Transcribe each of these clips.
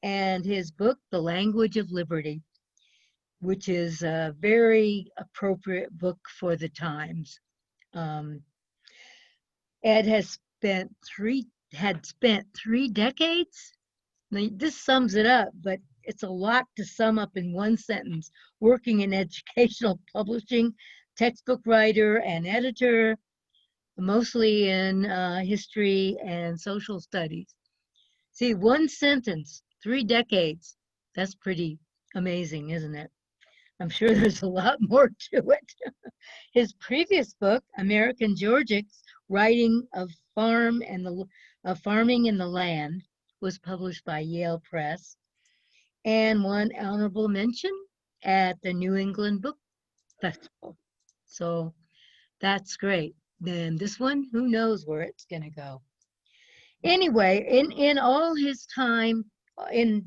and his book, The Language of Liberty, which is a very appropriate book for the times. Ed had spent 3 decades. Now, this sums it up, but it's a lot to sum up in one sentence. Working in educational publishing, textbook writer and editor, mostly in history and social studies. See, one sentence, 3 decades. That's pretty amazing, isn't it? I'm sure there's a lot more to it. His previous book, American Georgics, Writing of Farming and the Land, was published by Yale Press and won honorable mention at the New England Book Festival. So that's great. Then this one, who knows where it's going to go. Anyway, in all his time,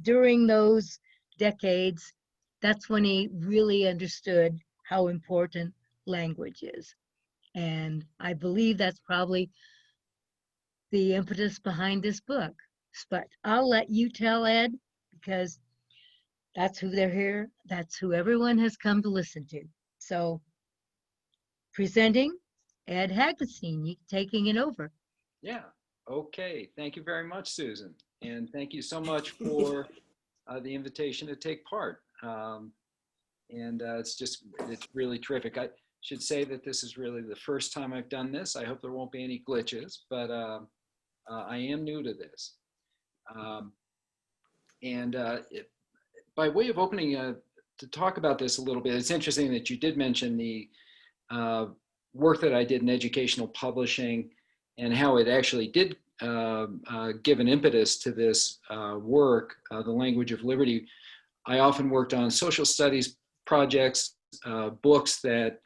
during those decades, that's when he really understood how important language is. And I believe that's probably the impetus behind this book. But I'll let you tell, Ed, because that's who they're here. That's who everyone has come to listen to. So presenting Ed Hagenstein, taking it over. Yeah, okay. Thank you very much, Susan. And thank you so much for the invitation to take part. It's really terrific. I should say that this is really the first time I've done this. I hope there won't be any glitches, but I am new to this. By way of opening to talk about this a little bit, it's interesting that you did mention the work that I did in educational publishing and how it actually did give an impetus to this work, The Language of Liberty. I often worked on social studies projects, books that,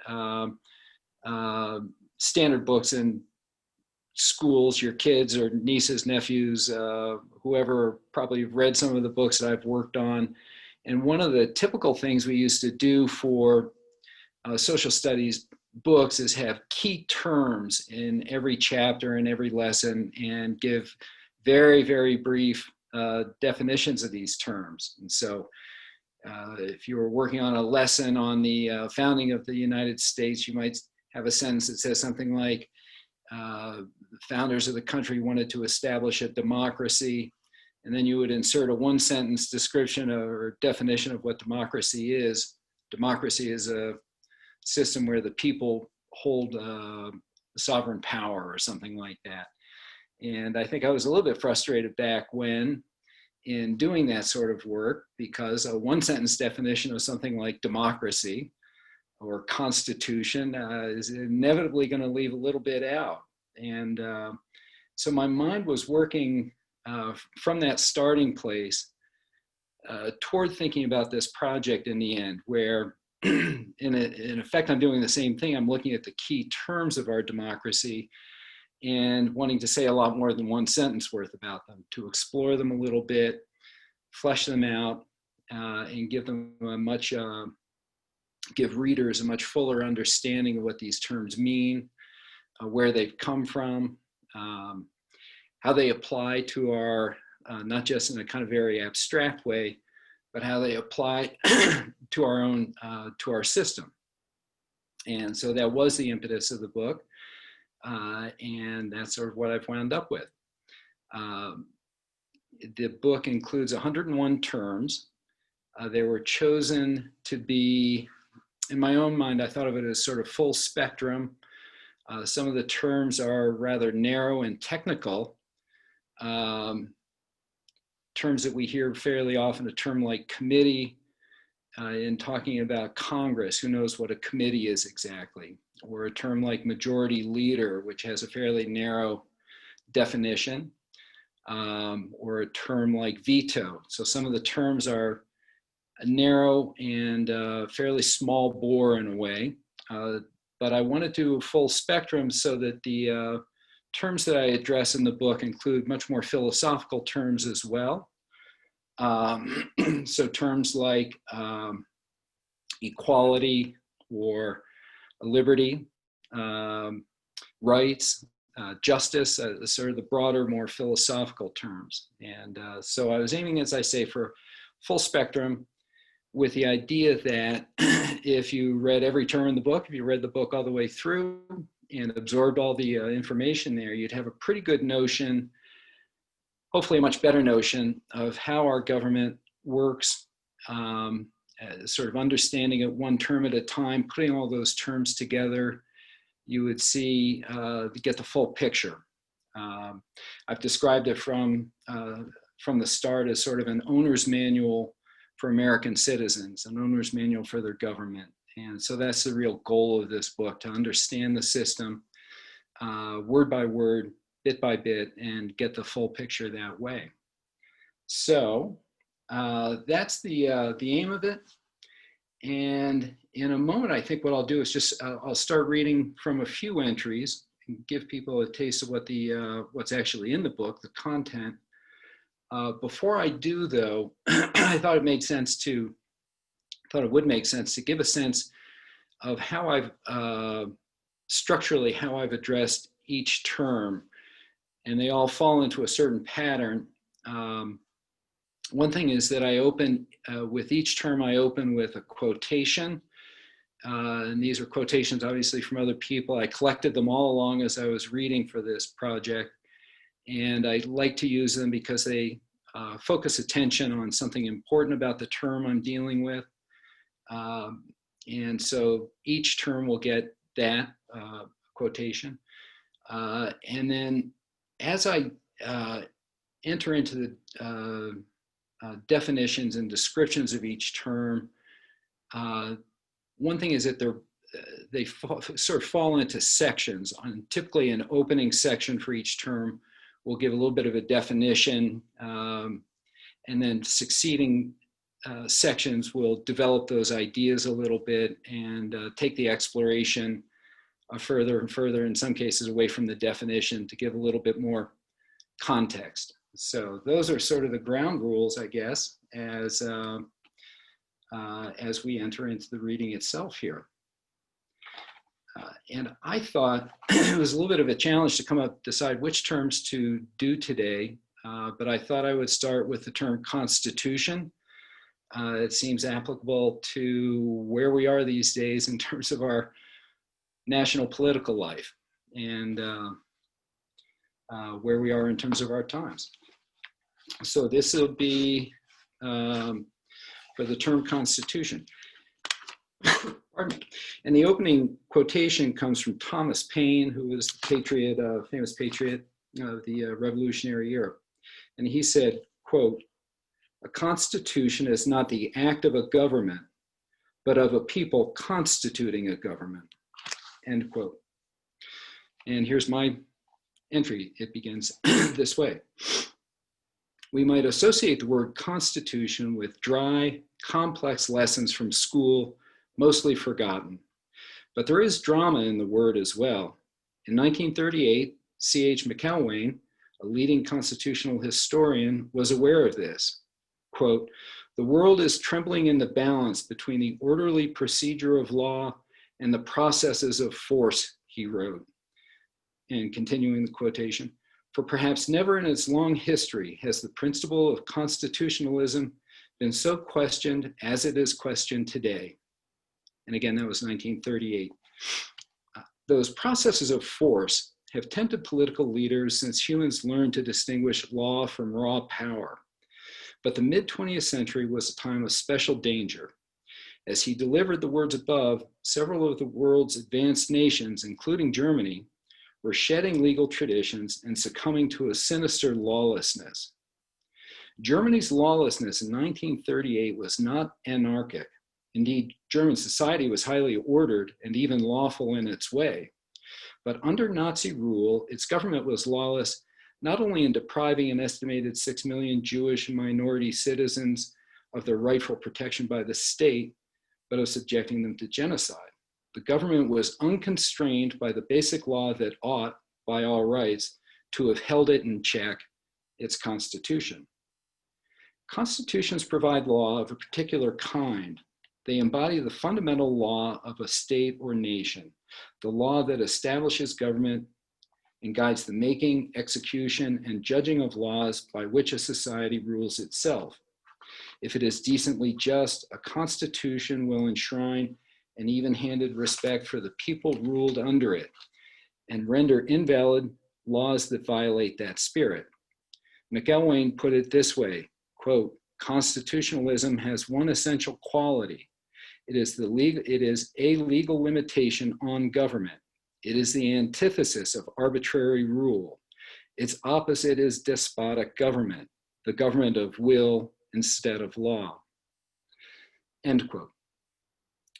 standard books in schools, your kids or nieces, nephews, whoever probably read some of the books that I've worked on. And one of the typical things we used to do for social studies books is have key terms in every chapter and every lesson and give very, very brief definitions of these terms. And so if you were working on a lesson on the founding of the United States, you might have a sentence that says something like, the founders of the country wanted to establish a democracy, and then you would insert a one-sentence description or definition of what democracy is. Democracy is a system where the people hold sovereign power or something like that. And I think I was a little bit frustrated back when in doing that sort of work, because a one-sentence definition of something like democracy or constitution is inevitably going to leave a little bit out. And so my mind was working from that starting place toward thinking about this project in the end, where in effect, I'm doing the same thing. I'm looking at the key terms of our democracy and wanting to say a lot more than one sentence worth about them, to explore them a little bit, flesh them out, and give them give readers a much fuller understanding of what these terms mean, where they've come from, how they apply to our, not just in a kind of very abstract way, but how they apply to our own, to our system. And so that was the impetus of the book. And that's sort of what I've wound up with. The book includes 101 terms. They were chosen to be, in my own mind, I thought of it as sort of full spectrum. Some of the terms are rather narrow and technical. Terms that we hear fairly often, a term like committee, in talking about Congress, who knows what a committee is exactly, or a term like majority leader, which has a fairly narrow definition, or a term like veto. So some of the terms are narrow and fairly small bore in a way, but I wanted to do a full spectrum so that the terms that I address in the book include much more philosophical terms as well. So terms like equality or liberty, rights, justice, sort of the broader, more philosophical terms. And so I was aiming, as I say, for full spectrum, with the idea that if you read every term in the book, if you read the book all the way through and absorbed all the information there, you'd have a pretty good notion, hopefully a much better notion, of how our government works, sort of understanding it one term at a time, putting all those terms together. You would see, get the full picture. I've described it from the start as sort of an owner's manual for American citizens, an owner's manual for their government. And so that's the real goal of this book, to understand the system word by word, bit by bit, and get the full picture that way. So that's the aim of it. And in a moment, I think what I'll do is just, I'll start reading from a few entries and give people a taste of what what's actually in the book, the content. Before I do, though, I thought it would make sense to give a sense of how I've, structurally, how I've addressed each term. And they all fall into a certain pattern. One thing is that I open, with each term, I open with a quotation. And these are quotations, obviously, from other people. I collected them all along as I was reading for this project. And I like to use them because they focus attention on something important about the term I'm dealing with. And so each term will get that quotation. And then as I enter into the definitions and descriptions of each term, one thing is that they sort of fall into sections. Typically an opening section for each term will give a little bit of a definition, and then succeeding sections will develop those ideas a little bit and take the exploration further and further, in some cases away from the definition, to give a little bit more context. So those are sort of the ground rules, I guess, as we enter into the reading itself here. And I thought it was a little bit of a challenge to decide which terms to do today, but I thought I would start with the term constitution. It seems applicable to where we are these days in terms of our national political life and where we are in terms of our times. So this will be for the term constitution. Pardon me. And the opening quotation comes from Thomas Paine, who was the patriot, famous patriot of the Revolutionary era. And he said, quote, "A constitution is not the act of a government, but of a people constituting a government," end quote. And here's my entry. It begins this way. We might associate the word constitution with dry, complex lessons from school, mostly forgotten. But there is drama in the word as well. In 1938, C.H. McElwain, a leading constitutional historian, was aware of this. Quote, "The world is trembling in the balance between the orderly procedure of law and the processes of force," he wrote. And continuing the quotation, "For perhaps never in its long history has the principle of constitutionalism been so questioned as it is questioned today." And again, that was 1938. Those processes of force have tempted political leaders since humans learned to distinguish law from raw power. But the mid-20th century was a time of special danger. As he delivered the words above, several of the world's advanced nations, including Germany, were shedding legal traditions and succumbing to a sinister lawlessness. Germany's lawlessness in 1938 was not anarchic. Indeed, German society was highly ordered and even lawful in its way. But under Nazi rule, its government was lawless not only in depriving an estimated 6 million Jewish minority citizens of their rightful protection by the state, but of subjecting them to genocide. The government was unconstrained by the basic law that ought, by all rights, to have held it in check, its constitution. Constitutions provide law of a particular kind. They embody the fundamental law of a state or nation, the law that establishes government and guides the making, execution, and judging of laws by which a society rules itself. If it is decently just, a constitution will enshrine an even-handed respect for the people ruled under it and render invalid laws that violate that spirit. McElwain put it this way, quote, "Constitutionalism has one essential quality. It is a legal limitation on government. It is the antithesis of arbitrary rule. Its opposite is despotic government, the government of will instead of law." End quote.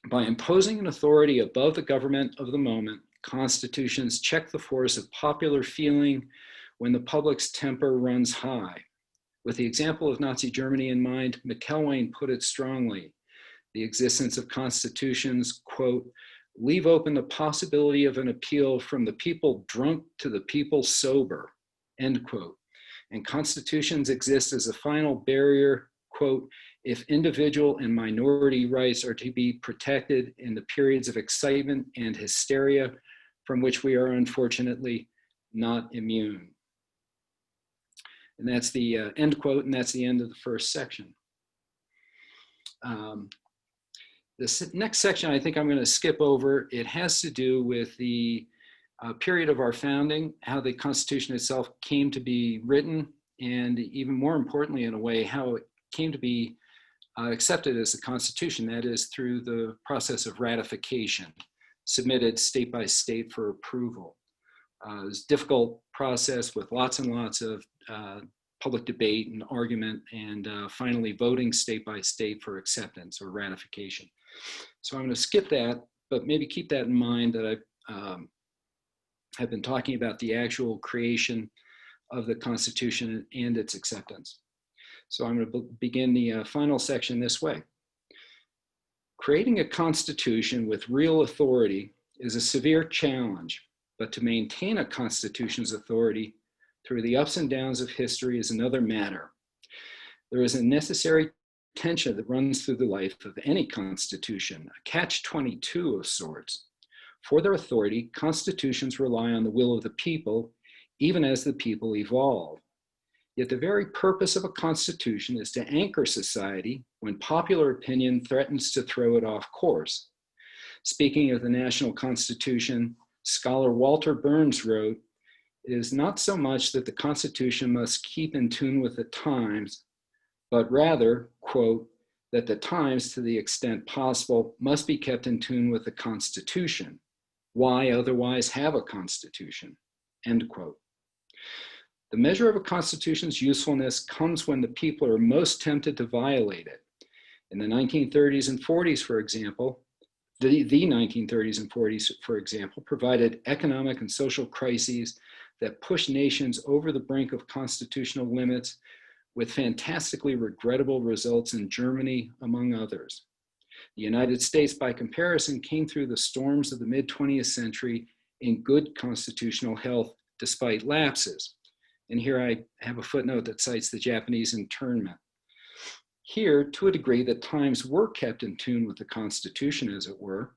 By imposing an authority above the government of the moment, constitutions check the force of popular feeling when the public's temper runs high. With the example of Nazi Germany in mind, McElwain put it strongly. The existence of constitutions, quote, "leave open the possibility of an appeal from the people drunk to the people sober," end quote. And constitutions exist as a final barrier, quote, "if individual and minority rights are to be protected in the periods of excitement and hysteria from which we are unfortunately not immune." And that's the end quote, and that's the end of the first section. This next section I think I'm going to skip over. It has to do with the period of our founding, how the Constitution itself came to be written, and even more importantly, in a way, how it came to be accepted as the Constitution, that is through the process of ratification, submitted state by state for approval. It was a difficult process with lots and lots of public debate and argument, and finally voting state by state for acceptance or ratification. So I'm going to skip that, but maybe keep that in mind that I have been talking about the actual creation of the Constitution and its acceptance. So I'm going to begin the final section this way. Creating a constitution with real authority is a severe challenge, but to maintain a constitution's authority through the ups and downs of history is another matter. There is a necessary tension that runs through the life of any constitution, a catch-22 of sorts. For their authority, constitutions rely on the will of the people, even as the people evolve. Yet the very purpose of a constitution is to anchor society when popular opinion threatens to throw it off course. Speaking of the national constitution, scholar Walter Burns wrote, "It is not so much that the Constitution must keep in tune with the times, but rather, quote, that the times, to the extent possible, must be kept in tune with the Constitution. Why otherwise have a Constitution?" End quote. The measure of a Constitution's usefulness comes when the people are most tempted to violate it. In the 1930s and 40s, for example, the 1930s and 40s, for example, provided economic and social crises that pushed nations over the brink of constitutional limits, with fantastically regrettable results in Germany, among others. The United States, by comparison, came through the storms of the mid-20th century in good constitutional health, despite lapses. And here I have a footnote that cites the Japanese internment. Here, to a degree, the times were kept in tune with the Constitution, as it were.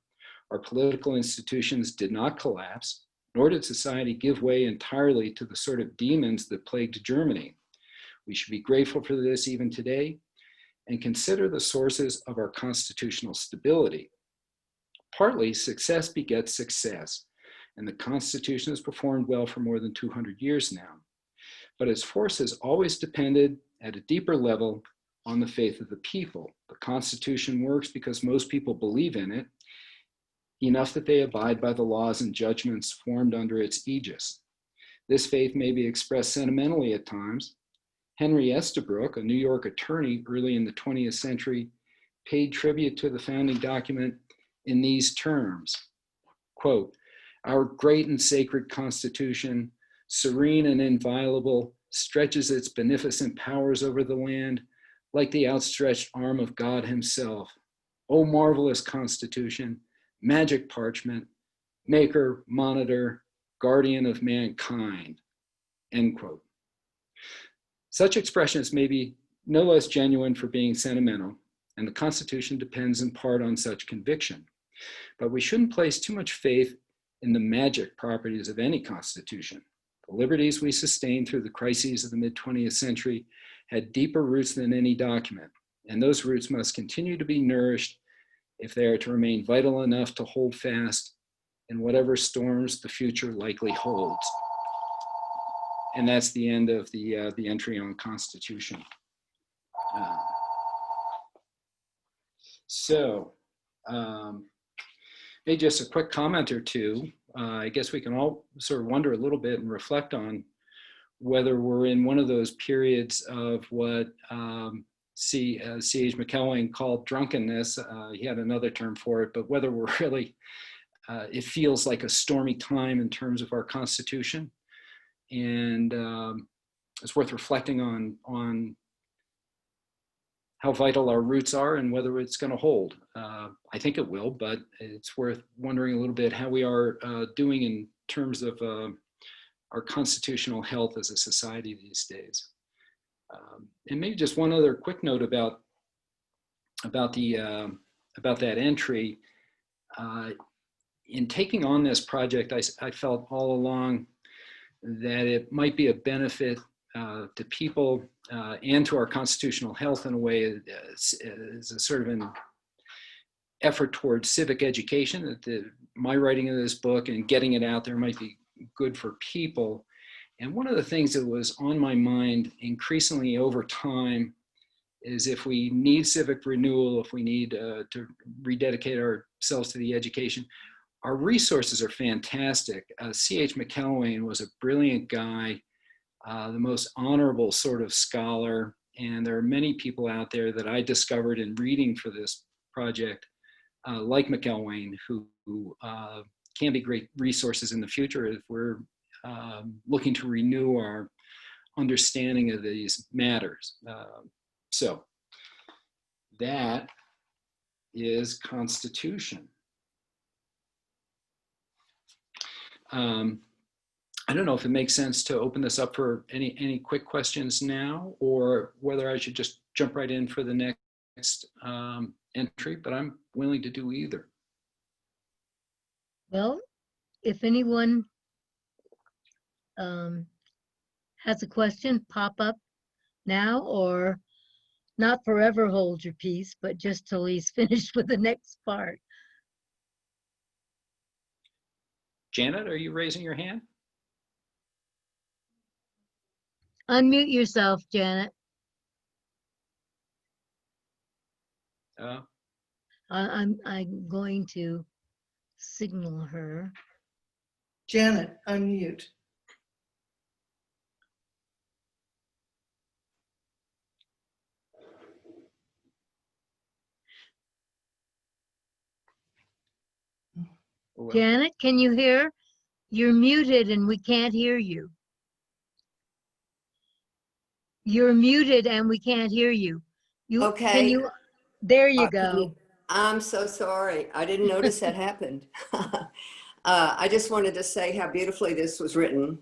Our political institutions did not collapse, nor did society give way entirely to the sort of demons that plagued Germany. We should be grateful for this even today and consider the sources of our constitutional stability. Partly, success begets success, and the Constitution has performed well for more than 200 years now. But its force has always depended at a deeper level on the faith of the people. The Constitution works because most people believe in it, enough that they abide by the laws and judgments formed under its aegis. This faith may be expressed sentimentally at times. Henry Estabrook, a New York attorney early in the 20th century, paid tribute to the founding document in these terms, quote, "Our great and sacred Constitution, serene and inviolable, stretches its beneficent powers over the land like the outstretched arm of God himself. O marvelous Constitution, magic parchment, maker, monitor, guardian of mankind," end quote. Such expressions may be no less genuine for being sentimental, and the Constitution depends in part on such conviction. But we shouldn't place too much faith in the magic properties of any constitution. The liberties we sustained through the crises of the mid-20th century had deeper roots than any document, and those roots must continue to be nourished if they are to remain vital enough to hold fast in whatever storms the future likely holds. And that's the end of the entry on Constitution. Maybe just a quick comment or two. I guess we can all sort of wonder a little bit and reflect on whether we're in one of those periods of what C.H. McElwain called drunkenness. He had another term for it, but whether we're really, it feels like a stormy time in terms of our Constitution. And it's worth reflecting on how vital our roots are and whether it's going to hold. I think it will, but it's worth wondering a little bit how we are doing in terms of our constitutional health as a society these days. And maybe just one other quick note about that entry. In taking on this project, I felt all along that it might be a benefit to people and to our constitutional health in a way as a sort of an effort towards civic education, that my writing of this book and getting it out there might be good for people. And one of the things that was on my mind increasingly over time is if we need civic renewal, if we need to rededicate ourselves to the education, our resources are fantastic. C.H. McElwain was a brilliant guy, the most honorable sort of scholar. And there are many people out there that I discovered in reading for this project, like McElwain, who can be great resources in the future if we're looking to renew our understanding of these matters. So that is Constitution. I don't know if it makes sense to open this up for any quick questions now, or whether I should just jump right in for the next entry, but I'm willing to do either. Well, if anyone has a question, pop up now, or not forever hold your peace, but just till he's finished with the next part. Janet, are you raising your hand? Unmute yourself, Janet. I'm going to signal her. Janet, unmute. Well, Janet, can you hear? You're muted and we can't hear you. You're muted and we can't hear you. Okay. Can you? There you go. I'm so sorry. I didn't notice that happened. I just wanted to say how beautifully this was written.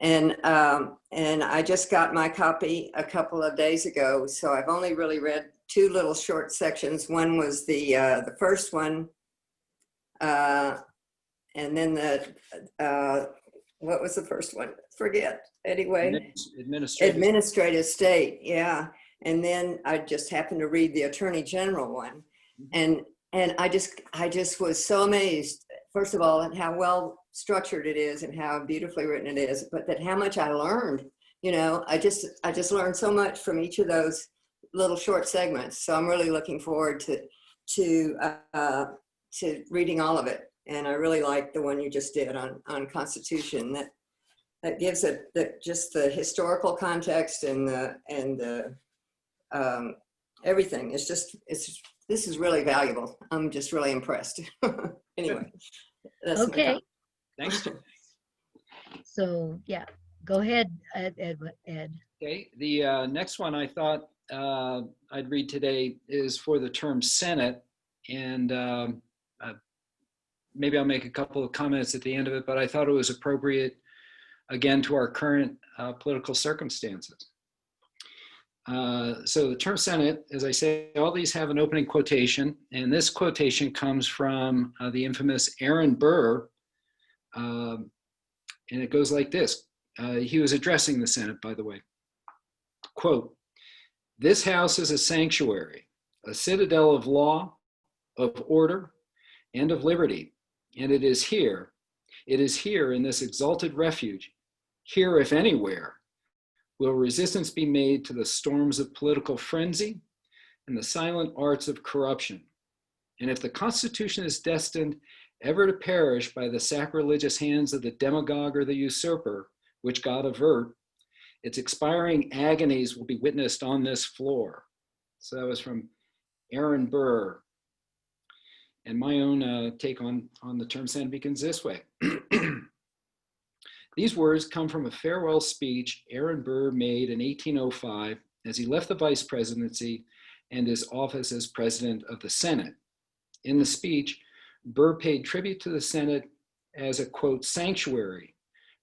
And I just got my copy a couple of days ago. So I've only really read two little short sections. One was the first one. And then what was the first one? Forget. Anyway, administrative state. Yeah. And then I just happened to read the Attorney General one. And I just was so amazed, first of all, at how well structured it is and how beautifully written it is, but that how much I learned. You know, I just learned so much from each of those little short segments. So I'm really looking forward to reading all of it. And I really like the one you just did on Constitution. That gives it just the historical context and the everything. This is really valuable. I'm just really impressed. Anyway, that's okay. Thanks. So yeah, go ahead, Ed. Okay, the next one I thought I'd read today is for the term Senate, and maybe I'll make a couple of comments at the end of it, but I thought it was appropriate, again, to our current political circumstances. So the term Senate, as I say, all these have an opening quotation, and this quotation comes from the infamous Aaron Burr, and it goes like this: He was addressing the Senate, by the way. Quote, "This house is a sanctuary, a citadel of law, of order, and of liberty. And it is here in this exalted refuge, here if anywhere, will resistance be made to the storms of political frenzy and the silent arts of corruption. And if the Constitution is destined ever to perish by the sacrilegious hands of the demagogue or the usurper, which God avert, its expiring agonies will be witnessed on this floor." So that was from Aaron Burr. And my own take on the term Senate begins this way. These words come from a farewell speech Aaron Burr made in 1805 as he left the vice presidency and his office as president of the Senate. In the speech, Burr paid tribute to the Senate as a, quote, sanctuary,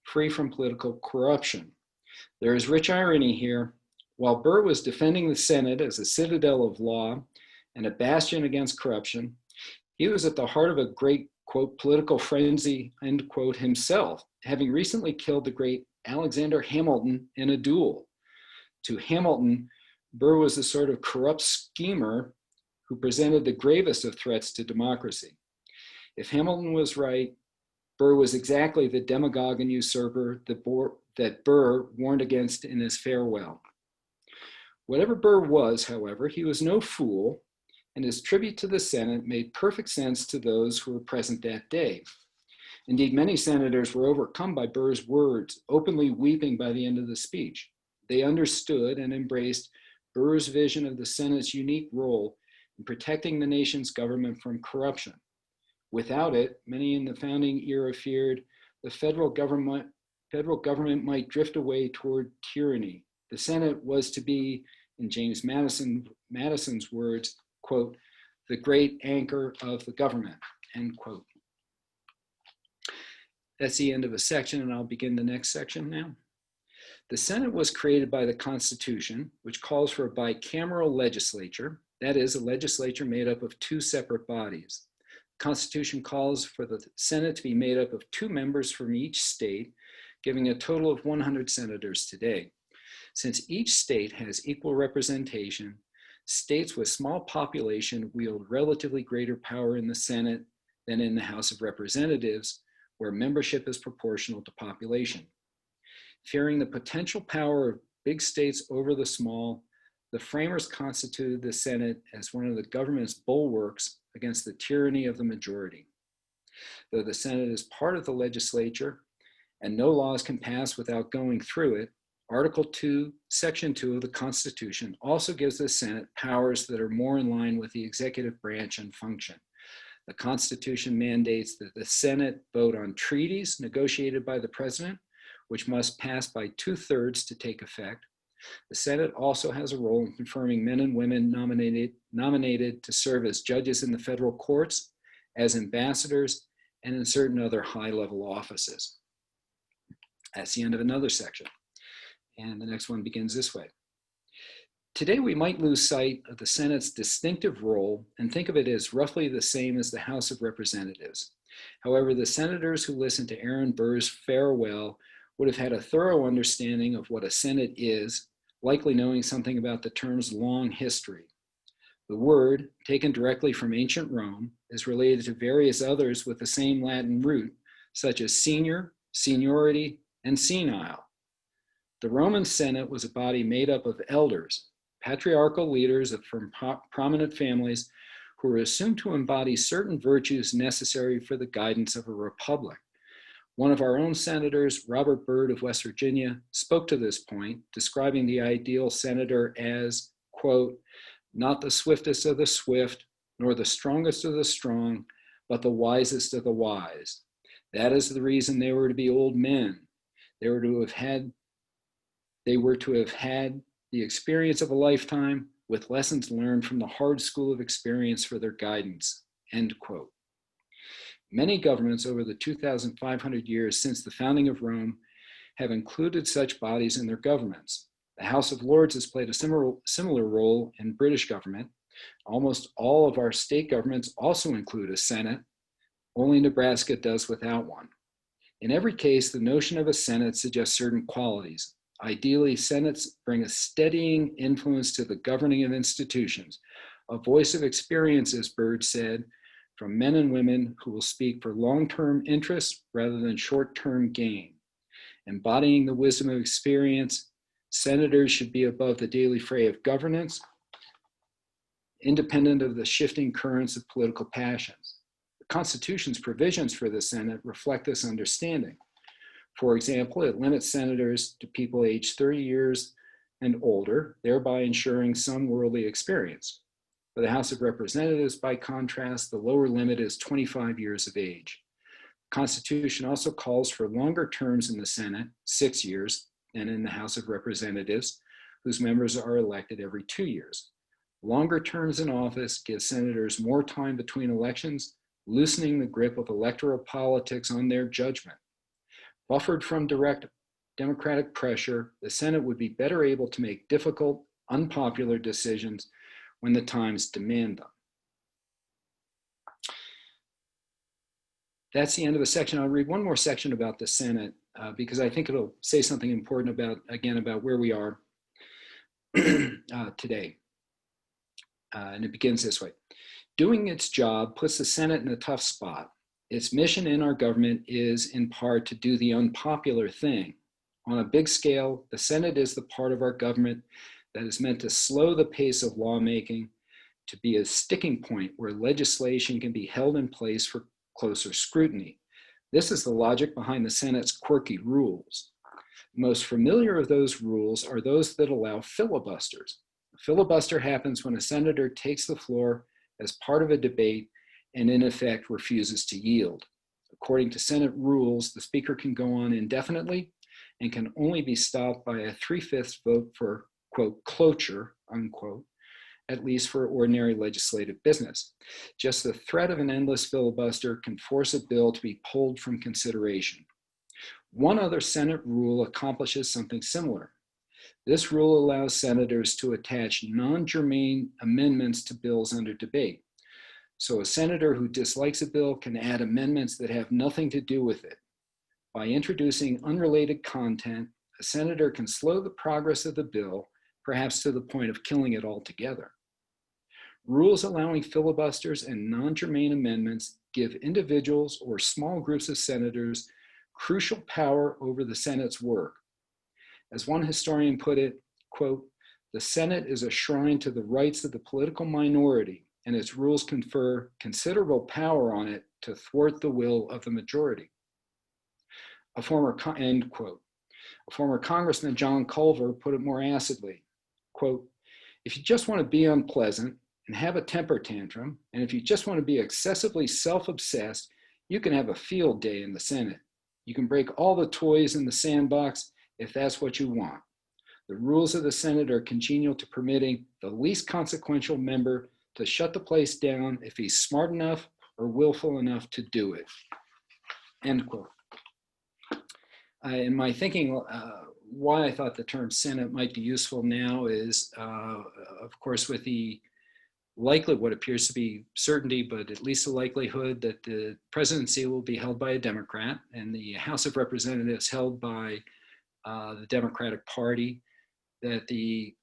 free from political corruption. There is rich irony here. While Burr was defending the Senate as a citadel of law and a bastion against corruption, he was at the heart of a great, quote, political frenzy, end quote, himself, having recently killed the great Alexander Hamilton in a duel. To Hamilton, Burr was the sort of corrupt schemer who presented the gravest of threats to democracy. If Hamilton was right, Burr was exactly the demagogue and usurper that Burr warned against in his farewell. Whatever Burr was, however, he was no fool, and his tribute to the Senate made perfect sense to those who were present that day. Indeed, many senators were overcome by Burr's words, openly weeping by the end of the speech. They understood and embraced Burr's vision of the Senate's unique role in protecting the nation's government from corruption. Without it, many in the founding era feared the federal government might drift away toward tyranny. The Senate was to be, in James Madison's words, quote, the great anchor of the government, end quote. That's the end of a section, and I'll begin the next section now. The Senate was created by the Constitution, which calls for a bicameral legislature, that is, a legislature made up of two separate bodies. The Constitution calls for the Senate to be made up of 2 members from each state, giving a total of 100 senators today. Since each state has equal representation, states with small population wield relatively greater power in the Senate than in the House of Representatives, where membership is proportional to population. Fearing the potential power of big states over the small, the framers constituted the Senate as one of the government's bulwarks against the tyranny of the majority. Though the Senate is part of the legislature and no laws can pass without going through it, Article 2, Section 2 of the Constitution also gives the Senate powers that are more in line with the executive branch and function. The Constitution mandates that the Senate vote on treaties negotiated by the President, which must pass by 2/3 to take effect. The Senate also has a role in confirming men and women nominated to serve as judges in the federal courts, as ambassadors, and in certain other high-level offices. That's the end of another section. And the next one begins this way. Today, we might lose sight of the Senate's distinctive role and think of it as roughly the same as the House of Representatives. However, the senators who listened to Aaron Burr's farewell would have had a thorough understanding of what a Senate is, likely knowing something about the term's long history. The word, taken directly from ancient Rome, is related to various others with the same Latin root, such as senior, seniority, and senile. The Roman Senate was a body made up of elders, patriarchal leaders from prominent families who were assumed to embody certain virtues necessary for the guidance of a republic. One of our own senators, Robert Byrd of West Virginia, spoke to this point, describing the ideal senator as, quote, not the swiftest of the swift, nor the strongest of the strong, but the wisest of the wise. That is the reason they were to be old men. They were to have had the experience of a lifetime with lessons learned from the hard school of experience for their guidance, end quote. Many governments over the 2,500 years since the founding of Rome have included such bodies in their governments. The House of Lords has played a similar role in British government. Almost all of our state governments also include a Senate. Only Nebraska does without one. In every case, the notion of a Senate suggests certain qualities. Ideally, Senates bring a steadying influence to the governing of institutions, a voice of experience, as Bird said, from men and women who will speak for long-term interests rather than short-term gain. Embodying the wisdom of experience, senators should be above the daily fray of governance, independent of the shifting currents of political passions. The Constitution's provisions for the Senate reflect this understanding. For example, it limits senators to people aged 30 years and older, thereby ensuring some worldly experience. For the House of Representatives, by contrast, the lower limit is 25 years of age. The Constitution also calls for longer terms in the Senate, 6 years, than in the House of Representatives, whose members are elected every 2 years. Longer terms in office give senators more time between elections, loosening the grip of electoral politics on their judgment. Buffered from direct Democratic pressure, the Senate would be better able to make difficult, unpopular decisions when the times demand them. That's the end of the section. I'll read one more section about the Senate because I think it'll say something important about where we are today. And it begins this way. Doing its job puts the Senate in a tough spot. Its mission in our government is, in part, to do the unpopular thing. On a big scale, the Senate is the part of our government that is meant to slow the pace of lawmaking, to be a sticking point where legislation can be held in place for closer scrutiny. This is the logic behind the Senate's quirky rules. The most familiar of those rules are those that allow filibusters. A filibuster happens when a senator takes the floor as part of a debate and in effect refuses to yield. According to Senate rules, the speaker can go on indefinitely and can only be stopped by a 3/5 vote for, quote, cloture, unquote, at least for ordinary legislative business. Just the threat of an endless filibuster can force a bill to be pulled from consideration. One other Senate rule accomplishes something similar. This rule allows senators to attach non-germane amendments to bills under debate. So a senator who dislikes a bill can add amendments that have nothing to do with it. By introducing unrelated content, a senator can slow the progress of the bill, perhaps to the point of killing it altogether. Rules allowing filibusters and non-germane amendments give individuals or small groups of senators crucial power over the Senate's work. As one historian put it, quote, "The Senate is a shrine to the rights of the political minority, and its rules confer considerable power on it to thwart the will of the majority." End quote. A former Congressman, John Culver, put it more acidly, quote, "If you just want to be unpleasant and have a temper tantrum, and if you just want to be excessively self-obsessed, you can have a field day in the Senate. You can break all the toys in the sandbox if that's what you want. The rules of the Senate are congenial to permitting the least consequential member to shut the place down if he's smart enough or willful enough to do it." End quote. In my thinking, why I thought the term Senate might be useful now is, of course, with the what appears to be certainty, but at least the likelihood that the presidency will be held by a Democrat and the House of Representatives held by the Democratic Party, that the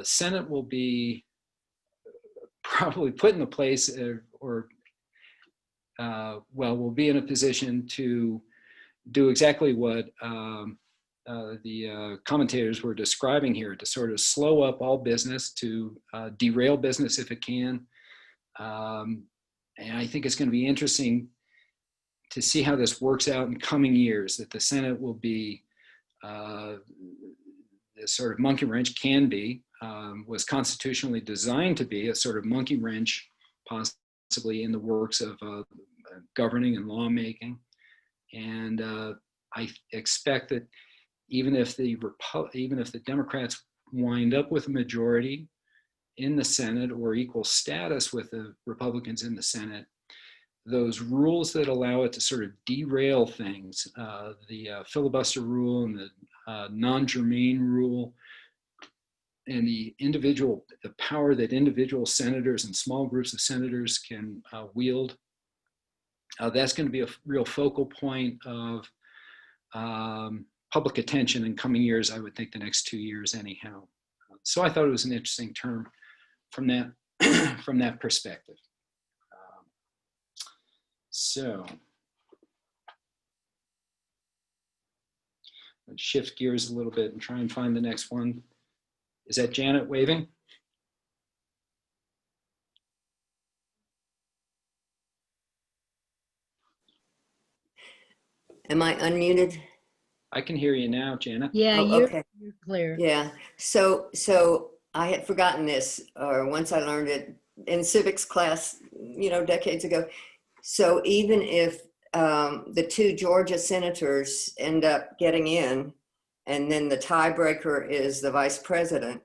Senate will be probably put in a place will be in a position to do exactly what the commentators were describing here, to sort of slow up all business, to derail business if it can. And I think it's going to be interesting to see how this works out in coming years, that the Senate will be this sort of monkey wrench was constitutionally designed to be a sort of monkey wrench, possibly in the works of governing and lawmaking. And I expect that even if the Democrats wind up with a majority in the Senate or equal status with the Republicans in the Senate, those rules that allow it to sort of derail things, the filibuster rule and the non-germane rule, and the power that individual senators and small groups of senators can wield, that's going to be a real focal point of public attention in coming years. I would think the next 2 years anyhow. So I thought it was an interesting term from that from that perspective. So let's shift gears a little bit and try and find the next one. Is that Janet waving? Am I unmuted? I can hear you now, Janet. Yeah, Oh, you're, okay. you're clear. Yeah. So I had forgotten this, or once I learned it in civics class, decades ago. So even if the 2 Georgia senators end up getting in, and then the tiebreaker is the vice president,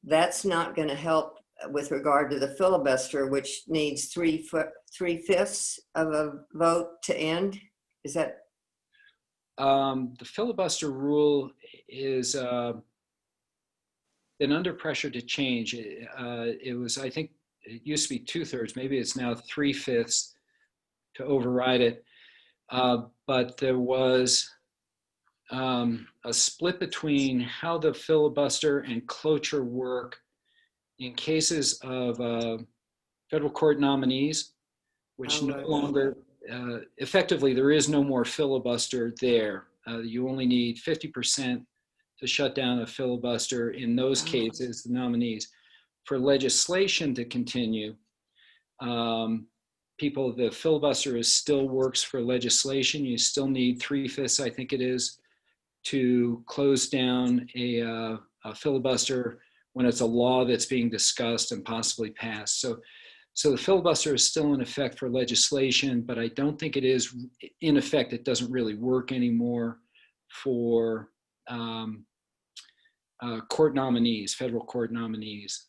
that's not going to help with regard to the filibuster, which needs 3/5 of a vote to end. Is that? The filibuster rule is been under pressure to change. It was, I think, it used to be 2/3. Maybe it's now 3/5 to override it. But there was a split between how the filibuster and cloture work in cases of federal court nominees, which no longer, effectively, there is no more filibuster there. You only need 50% to shut down a filibuster in those cases, the nominees. For legislation to continue, the filibuster still works for legislation. You still need 3/5, I think it is, to close down a filibuster when it's a law that's being discussed and possibly passed. So the filibuster is still in effect for legislation, but I don't think it is in effect. It doesn't really work anymore for court nominees, federal court nominees.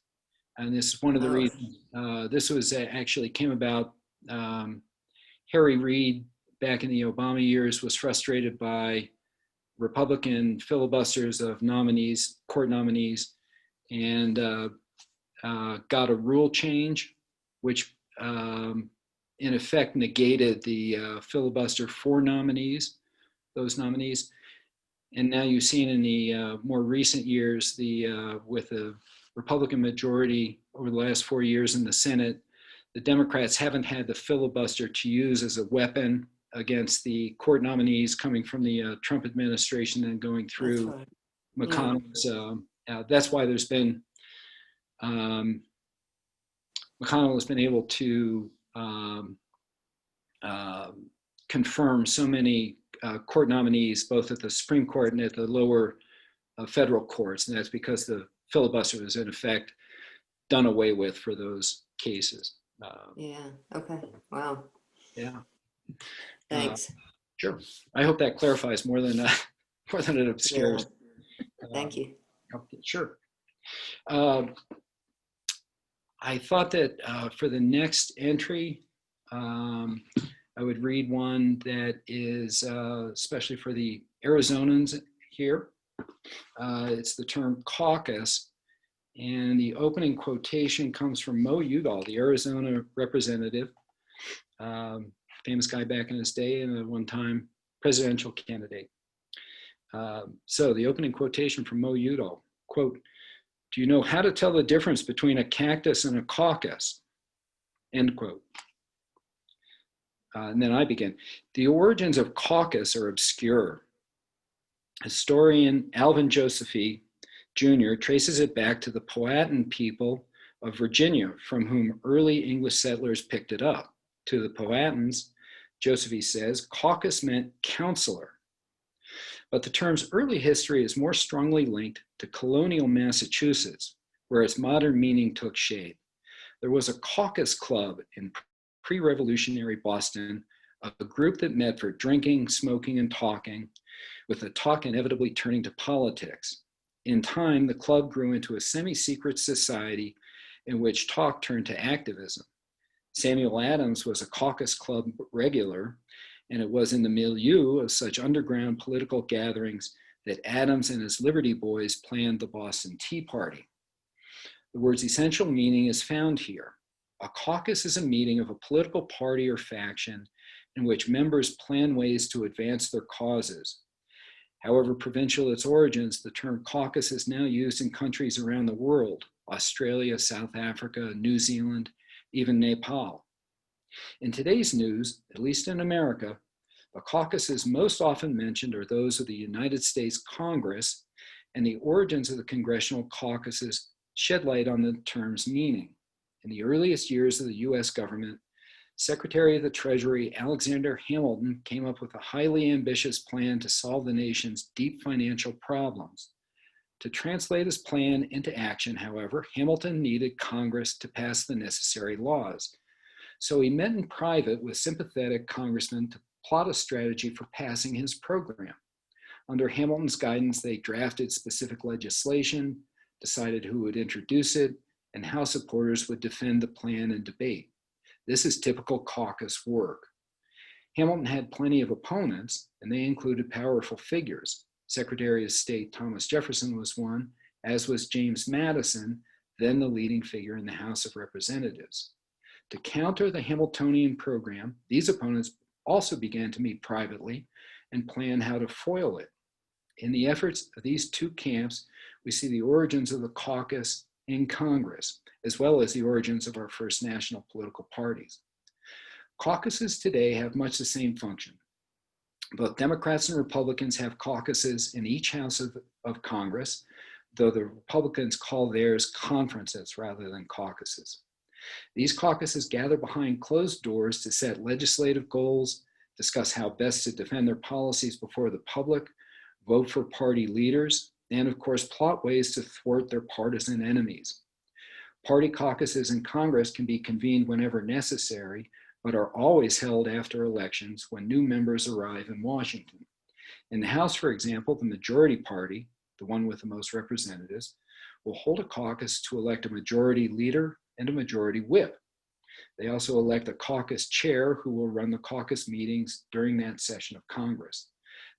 And this is one of the reasons. This was actually came about. Harry Reid, back in the Obama years, was frustrated by Republican filibusters of nominees, court nominees, and got a rule change, which in effect negated the filibuster for nominees, those nominees. And now you've seen in the more recent years, with the Republican majority over the last 4 years in the Senate, the Democrats haven't had the filibuster to use as a weapon against the court nominees coming from the Trump administration and going through McConnell's. That's why there's been, McConnell has been able to confirm so many court nominees, both at the Supreme Court and at the lower federal courts. And that's because the filibuster was in effect done away with for those cases. Yeah. Okay. Wow. Yeah. Thanks. Sure. I hope that clarifies more than it obscures. Yeah. Thank you. Sure. I thought that for the next entry, I would read one that is especially for the Arizonans here. It's the term caucus. And the opening quotation comes from Mo Udall, the Arizona representative, famous guy back in his day and at one time presidential candidate. So the opening quotation from Mo Udall, quote, "Do you know how to tell the difference between a cactus and a caucus?" End quote. And then I begin. The origins of caucus are obscure. Historian Alvin Josephy Jr. traces it back to the Powhatan people of Virginia, from whom early English settlers picked it up. To the Powhatans, Josephy says, caucus meant counselor. But the term's early history is more strongly linked to colonial Massachusetts, where its modern meaning took shape. There was a caucus club in pre-revolutionary Boston, a group that met for drinking, smoking, and talking, with the talk inevitably turning to politics. In time, the club grew into a semi-secret society in which talk turned to activism. Samuel Adams was a caucus club regular, and it was in the milieu of such underground political gatherings that Adams and his Liberty Boys planned the Boston Tea Party. The word's essential meaning is found here. A caucus is a meeting of a political party or faction in which members plan ways to advance their causes. However provincial its origins, the term caucus is now used in countries around the world: Australia, South Africa, New Zealand, even Nepal. In today's news, at least in America, the caucuses most often mentioned are those of the United States Congress, and the origins of the congressional caucuses shed light on the term's meaning. In the earliest years of the US government, Secretary of the Treasury Alexander Hamilton came up with a highly ambitious plan to solve the nation's deep financial problems. To translate his plan into action, however, Hamilton needed Congress to pass the necessary laws. So he met in private with sympathetic congressmen to plot a strategy for passing his program. Under Hamilton's guidance, they drafted specific legislation, decided who would introduce it, and how supporters would defend the plan in debate. This is typical caucus work. Hamilton had plenty of opponents, and they included powerful figures. Secretary of State Thomas Jefferson was one, as was James Madison, then the leading figure in the House of Representatives. To counter the Hamiltonian program, these opponents also began to meet privately and plan how to foil it. In the efforts of these two camps, we see the origins of the caucus in Congress, as well as the origins of our first national political parties. Caucuses today have much the same function. Both Democrats and Republicans have caucuses in each house of Congress, though the Republicans call theirs conferences rather than caucuses. These caucuses gather behind closed doors to set legislative goals, discuss how best to defend their policies before the public, vote for party leaders, and of course, plot ways to thwart their partisan enemies. Party caucuses in Congress can be convened whenever necessary, but are always held after elections when new members arrive in Washington. In the House, for example, the majority party, the one with the most representatives, will hold a caucus to elect a majority leader and a majority whip. They also elect a caucus chair who will run the caucus meetings during that session of Congress.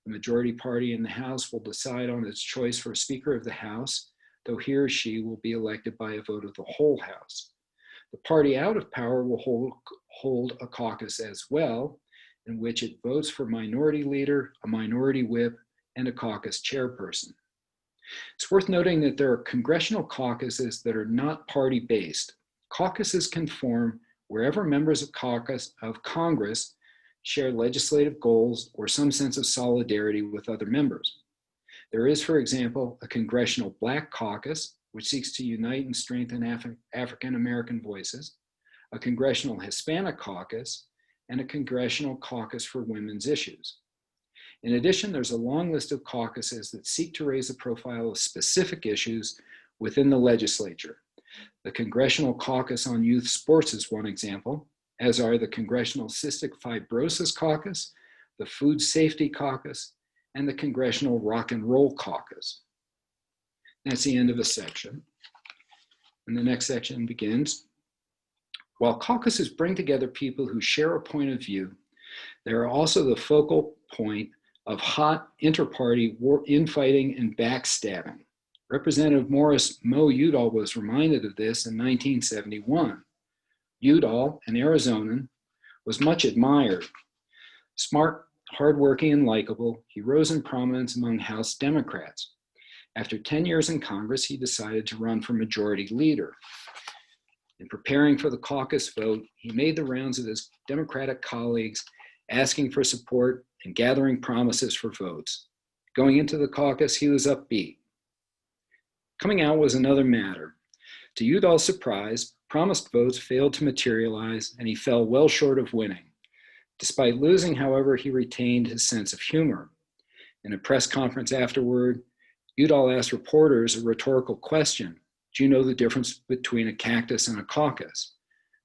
The majority party in the House will decide on its choice for a Speaker of the House, though he or she will be elected by a vote of the whole House. The party out of power will hold a caucus as well, in which it votes for minority leader, a minority whip, and a caucus chairperson. It's worth noting that there are congressional caucuses that are not party-based. Caucuses can form wherever members of Congress share legislative goals or some sense of solidarity with other members. There is, for example, a Congressional Black Caucus, which seeks to unite and strengthen African American voices, a Congressional Hispanic Caucus, and a Congressional Caucus for Women's Issues. In addition, there's a long list of caucuses that seek to raise the profile of specific issues within the legislature. The Congressional Caucus on Youth Sports is one example, as are the Congressional Cystic Fibrosis Caucus, the Food Safety Caucus, and the Congressional Rock and Roll Caucus. That's the end of a section. And the next section begins. While caucuses bring together people who share a point of view, they are also the focal point of hot inter-party infighting and backstabbing. Representative Morris Mo Udall was reminded of this in 1971. Udall, an Arizonan, was much admired. Smart, hardworking, and likable, he rose in prominence among House Democrats. After 10 years in Congress, he decided to run for majority leader. In preparing for the caucus vote, he made the rounds of his Democratic colleagues, asking for support and gathering promises for votes. Going into the caucus, he was upbeat. Coming out was another matter. To Udall's surprise, promised votes failed to materialize, and he fell well short of winning. Despite losing, however, he retained his sense of humor. In a press conference afterward, Udall asked reporters a rhetorical question: "Do you know the difference between a cactus and a caucus?"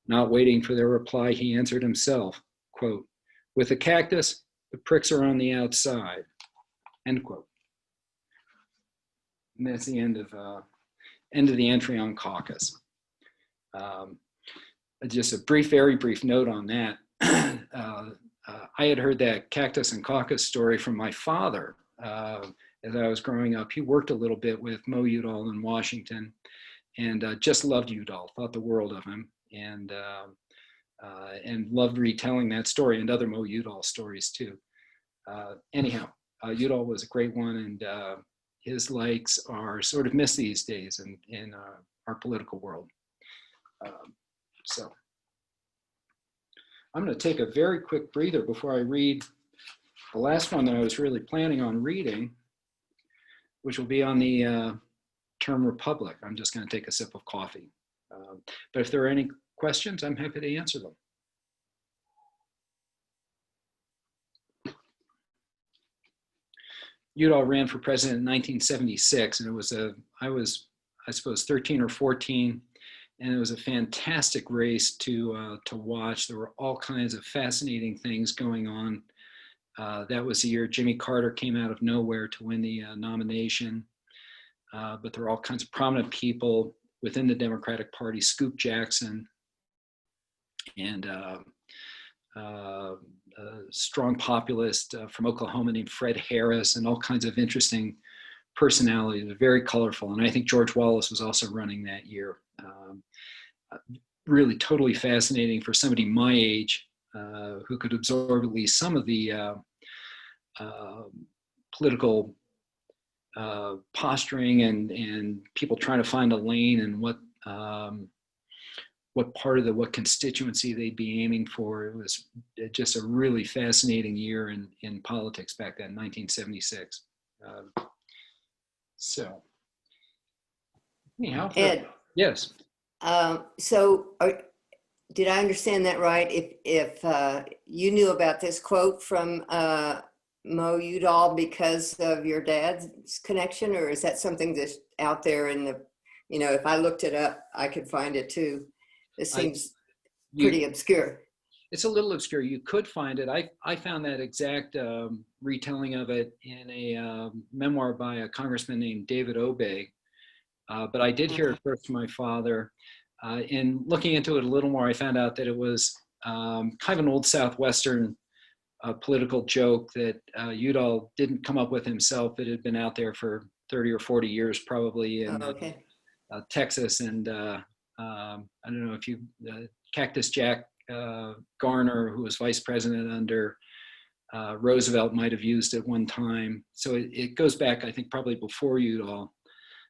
Not waiting for their reply, he answered himself, quote, "With a cactus, the pricks are on the outside," end quote. And that's the end of the entry on caucus. Just a very brief note on that. I had heard that cactus and caucus story from my father as I was growing up. He worked a little bit with Mo Udall in Washington, and just loved Udall, thought the world of him, and loved retelling that story and other Mo Udall stories too. Anyhow, Udall was a great one, and his likes are sort of missed these days in our political world. So I'm going to take a very quick breather before I read the last one that I was really planning on reading, which will be on the term republic. I'm just going to take a sip of coffee. But if there are any questions, I'm happy to answer them. Udall ran for president in 1976, and it was I was, I suppose, 13 or 14, and it was a fantastic race to watch. There were all kinds of fascinating things going on. That was the year Jimmy Carter came out of nowhere to win the nomination. But there were all kinds of prominent people within the Democratic Party, Scoop Jackson, and a strong populist from Oklahoma named Fred Harris, and all kinds of interesting personalities, very colorful. And I think George Wallace was also running that year. Really totally fascinating for somebody my age who could absorb at least some of the political posturing and people trying to find a lane and what part of what constituency they'd be aiming for. It was just a really fascinating year in politics back then, 1976. So, anyhow. Ed. Yes. Did I understand that right? If you knew about this quote from Mo Udall because of your dad's connection, or is that something that's out there in the, if I looked it up, I could find it too. This seems pretty obscure. It's a little obscure. You could find it. I found that exact retelling of it in a memoir by a congressman named David Obey. But I did hear it first from my father. In looking into it a little more, I found out that it was kind of an old Southwestern political joke that Udall didn't come up with himself. It had been out there for 30 or 40 years, probably in Texas. And I don't know if you, Cactus Jack Garner, who was vice president under Roosevelt, might have used it one time. So it goes back, I think, probably before Udall.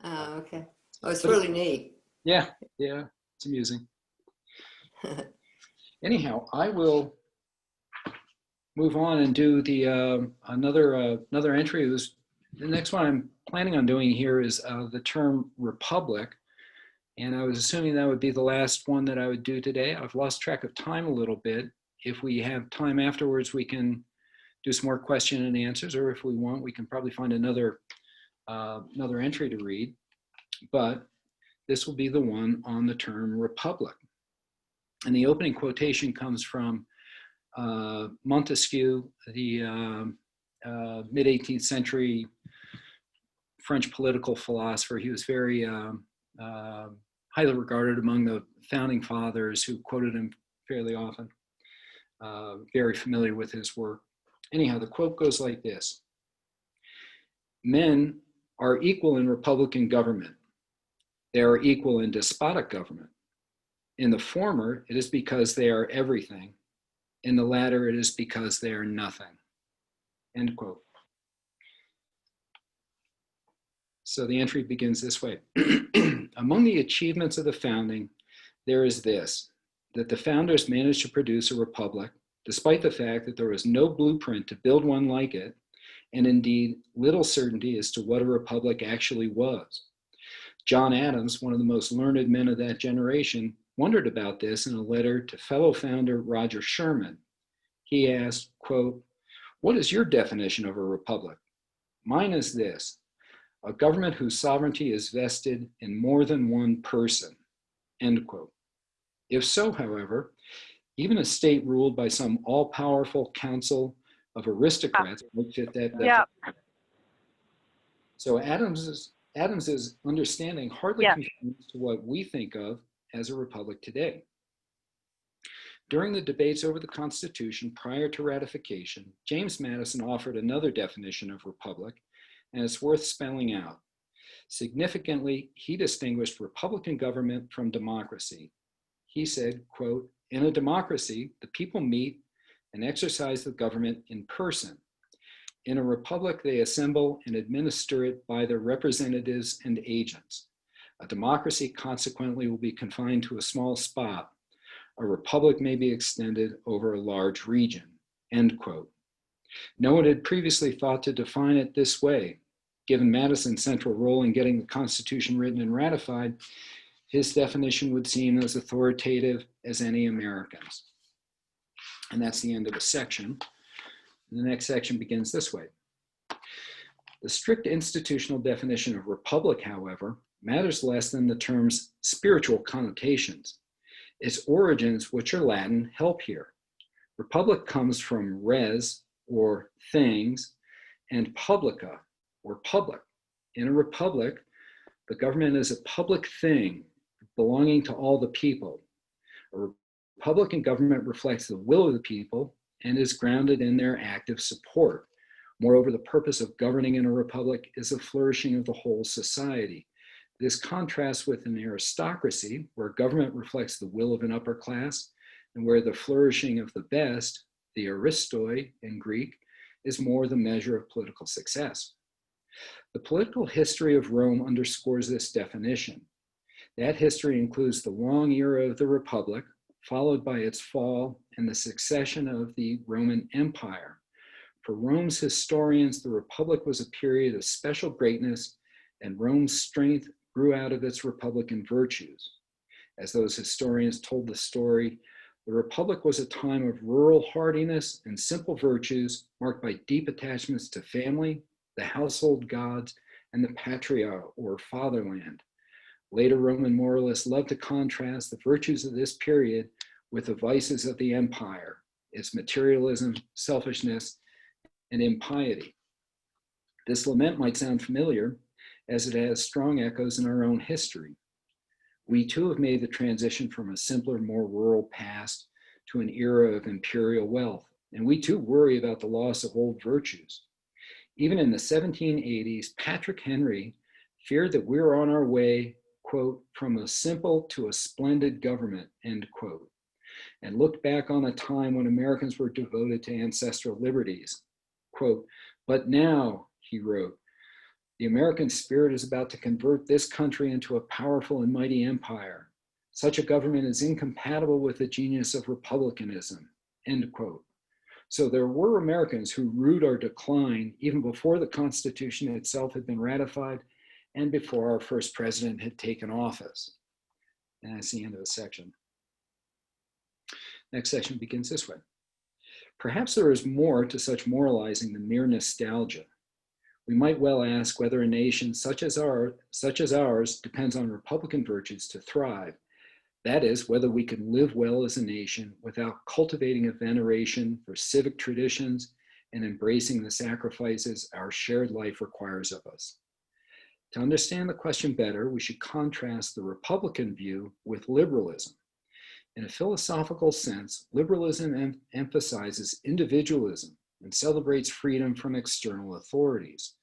Oh, okay. Oh, it's really neat. Yeah, it's amusing. Anyhow, I will move on and do the another entry. The next one I'm planning on doing here is the term republic, and I was assuming that would be the last one that I would do today. I've lost track of time a little bit. If we have time afterwards, we can do some more question and answers, or if we want, we can probably find another entry to read. But this will be the one on the term republic. And the opening quotation comes from Montesquieu, the mid-18th century French political philosopher. He was very highly regarded among the founding fathers who quoted him fairly often. Very familiar with his work. Anyhow, the quote goes like this: "Men are equal in republican government. They are equal in despotic government. In the former, it is because they are everything. In the latter, it is because they are nothing." End quote. So the entry begins this way. "Among the achievements of the founding, there is this, that the founders managed to produce a republic, despite the fact that there was no blueprint to build one like it, and indeed little certainty as to what a republic actually was. John Adams, one of the most learned men of that generation, wondered about this in a letter to fellow founder Roger Sherman. He asked, quote, 'What is your definition of a republic?' 'Mine is this, a government whose sovereignty is vested in more than one person,' end quote. If so, however, even a state ruled by some all-powerful council of aristocrats would fit that definition." So Adams's understanding hardly conforms to what we think of as a republic today. During the debates over the Constitution prior to ratification, James Madison offered another definition of republic, and it's worth spelling out. Significantly, he distinguished republican government from democracy. He said, quote, "In a democracy, the people meet and exercise the government in person. In a republic, they assemble and administer it by their representatives and agents. A democracy, consequently, will be confined to a small spot. A republic may be extended over a large region, end quote. No one had previously thought to define it this way. Given Madison's central role in getting the Constitution written and ratified, his definition would seem as authoritative as any American's. And that's the end of the section. The next section begins this way. The strict institutional definition of republic, however, matters less than the term's spiritual connotations. Its origins, which are Latin, help here. Republic comes from res, or things, and publica, or public. In a republic, the government is a public thing belonging to all the people. A republican government reflects the will of the people and is grounded in their active support. Moreover, the purpose of governing in a republic is the flourishing of the whole society. This contrasts with an aristocracy, where government reflects the will of an upper class, and where the flourishing of the best, the aristoi in Greek, is more the measure of political success. The political history of Rome underscores this definition. That history includes the long era of the Republic, followed by its fall and the succession of the Roman Empire. For Rome's historians, the Republic was a period of special greatness, and Rome's strength grew out of its Republican virtues. As those historians told the story, the Republic was a time of rural hardiness and simple virtues marked by deep attachments to family, the household gods, and the patria, or fatherland. Later Roman moralists loved to contrast the virtues of this period with the vices of the empire, its materialism, selfishness, and impiety. This lament might sound familiar, as it has strong echoes in our own history. We too have made the transition from a simpler, more rural past to an era of imperial wealth, and we too worry about the loss of old virtues. Even in the 1780s, Patrick Henry feared that we're on our way, quote, from a simple to a splendid government, end quote, and looked back on a time when Americans were devoted to ancestral liberties. Quote, but now, he wrote, the American spirit is about to convert this country into a powerful and mighty empire. Such a government is incompatible with the genius of republicanism, end quote. So there were Americans who rued our decline even before the Constitution itself had been ratified and before our first president had taken office. And that's the end of the section. Next section begins this way. Perhaps there is more to such moralizing than mere nostalgia. We might well ask whether a nation such as ours depends on Republican virtues to thrive. That is, whether we can live well as a nation without cultivating a veneration for civic traditions and embracing the sacrifices our shared life requires of us. To understand the question better, we should contrast the Republican view with liberalism. In a philosophical sense, liberalism emphasizes individualism and celebrates freedom from external authorities.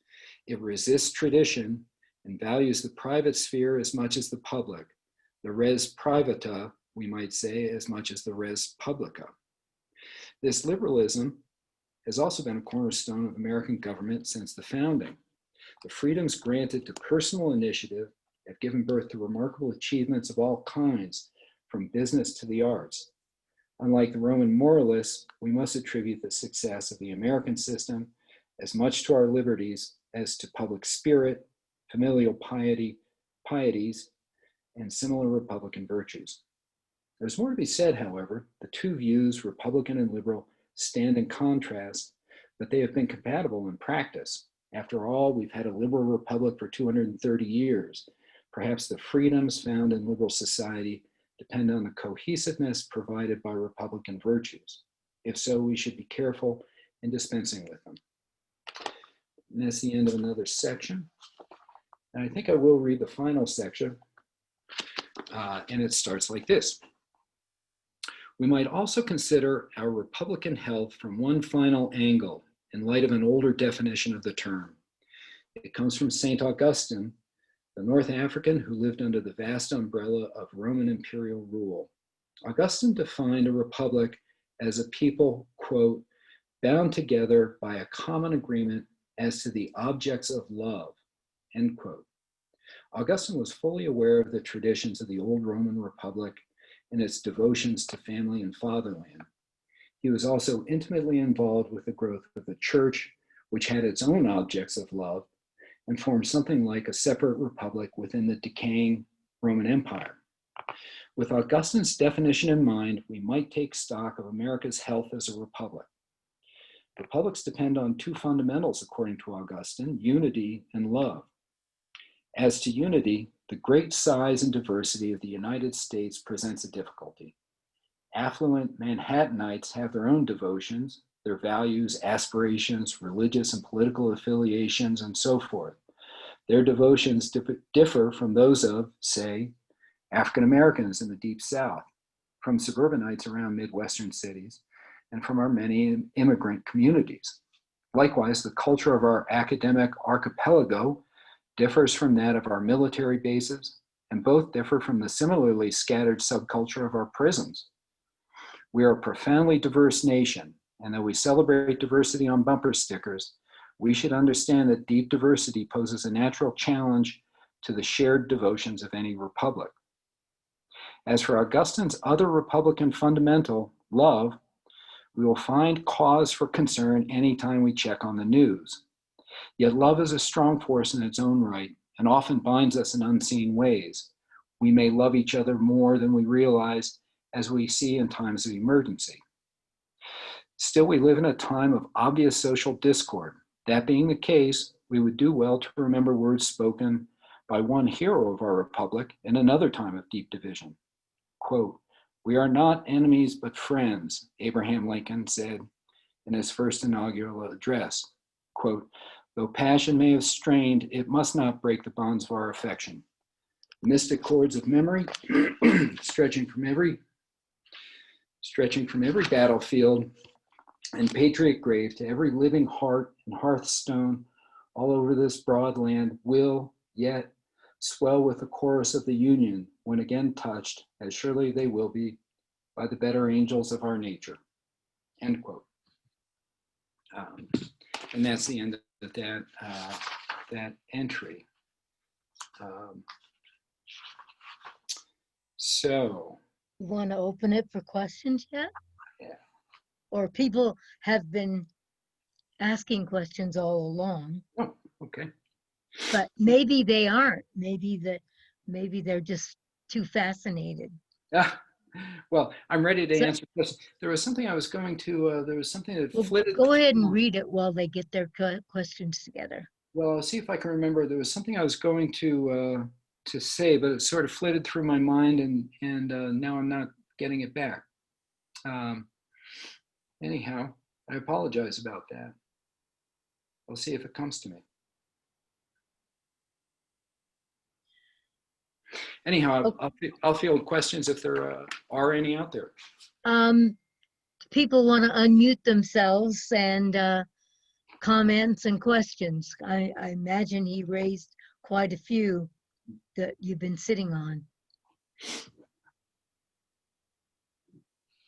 It resists tradition and values the private sphere as much as the public, the res privata, we might say, as much as the res publica. This liberalism has also been a cornerstone of American government since the founding. The freedoms granted to personal initiative have given birth to remarkable achievements of all kinds, from business to the arts. Unlike the Roman moralists, we must attribute the success of the American system as much to our liberties as to public spirit, familial pieties, and similar Republican virtues. There's more to be said, however. The two views, Republican and liberal, stand in contrast, but they have been compatible in practice. After all, we've had a liberal republic for 230 years. Perhaps the freedoms found in liberal society depend on the cohesiveness provided by Republican virtues. If so, we should be careful in dispensing with them. And that's the end of another section. And I think I will read the final section, and it starts like this. We might also consider our Republican health from one final angle in light of an older definition of the term. It comes from St. Augustine, the North African who lived under the vast umbrella of Roman imperial rule. Augustine defined a republic as a people, quote, bound together by a common agreement as to the objects of love, end quote. Augustine was fully aware of the traditions of the old Roman Republic and its devotions to family and fatherland. He was also intimately involved with the growth of the church, which had its own objects of love and formed something like a separate republic within the decaying Roman Empire. With Augustine's definition in mind, we might take stock of America's health as a republic. Republics depend on two fundamentals, according to Augustine: unity and love. As to unity, the great size and diversity of the United States presents a difficulty. Affluent Manhattanites have their own devotions, their values, aspirations, religious and political affiliations, and so forth. Their devotions differ from those of, say, African Americans in the Deep South, from suburbanites around Midwestern cities, and from our many immigrant communities. Likewise, the culture of our academic archipelago differs from that of our military bases, and both differ from the similarly scattered subculture of our prisons. We are a profoundly diverse nation, and though we celebrate diversity on bumper stickers, we should understand that deep diversity poses a natural challenge to the shared devotions of any republic. As for Augustine's other Republican fundamental, love, we will find cause for concern anytime we check on the news. Yet love is a strong force in its own right and often binds us in unseen ways. We may love each other more than we realize, as we see in times of emergency. Still, we live in a time of obvious social discord. That being the case, we would do well to remember words spoken by one hero of our republic in another time of deep division. Quote, "We are not enemies but friends," Abraham Lincoln said in his first inaugural address. Quote, "Though passion may have strained, it must not break the bonds of our affection. The mystic cords of memory, stretching from every battlefield and patriot grave to every living heart and hearthstone all over this broad land, will yet swell with the chorus of the Union when again touched, as surely they will be, by the better angels of our nature," end quote. And that's the end of that entry. So. You want to open it for questions yet? Yeah. Or people have been asking questions all along, Oh, okay. but maybe they aren't. Maybe they're just too fascinated. Well, I'm ready to So- answer this. There was something I was going to, there was something that Well, flitted. go ahead and read it while they get their questions together. Well, I'll see if I can remember. There was something I was going to say, but it sort of flitted through my mind, and now I'm not getting it back. Anyhow, I apologize about that. I'll see if it comes to me. Anyhow, I'll field questions if there are any out there. People want to unmute themselves and comments and questions. I imagine he raised quite a few that you've been sitting on.